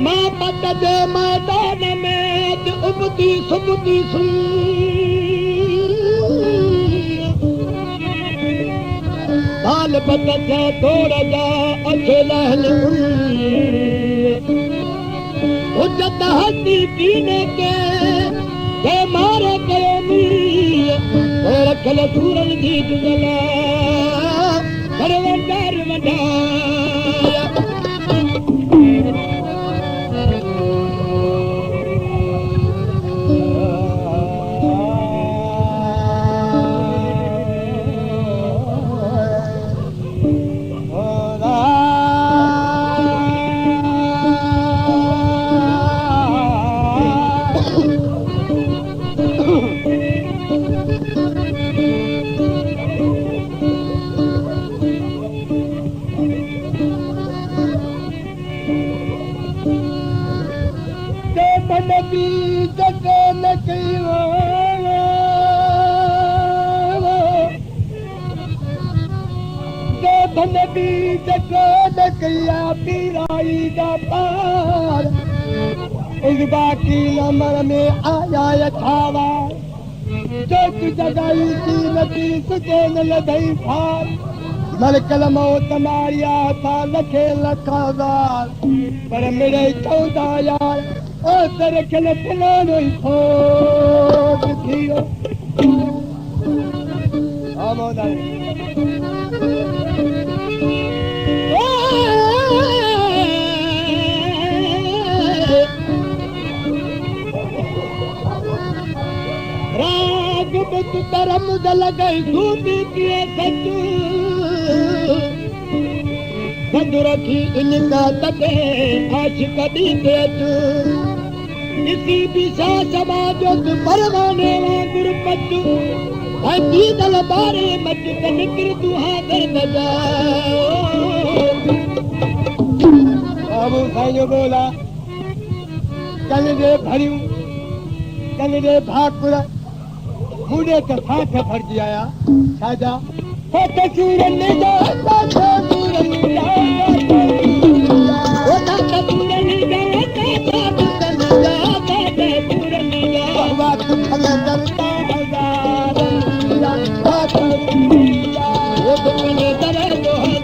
मोहब्बत जे मैदान में उबती सुबती बाल बदत तोड़ जा अकेला उज्जत हस्ती पीने के मारे कयोमी रखल सूरन जी जुगला करवंदर वंडाया बाकी नंबर में आया छावा जो तू जगाई की नदी सुचे न लधई फार मलकल मौत मारिया था लखे लखादार पर मेरे चौदा यार ओ सर खल फलानो ही खोद थियो आमोदा तू तरम लॻई सूदी किए सचू बंदु रखी इनका तके आश कॾी ते अचू ॾिसी बि छा समाजो तूं परवाने वांगुरु पचू ऐं दीदल ॿारे मच त निकिर तूं हाज़िर न जा बाबू साईं जो ॿोला कल जे भरियूं कल जे भाकुर मुझे तो साथ भरजी आया साजा फोटो चूरन जा फोटो चूरन जा फोटो चूरन जा बात खले करता हजार वो तो मेरे दर जो है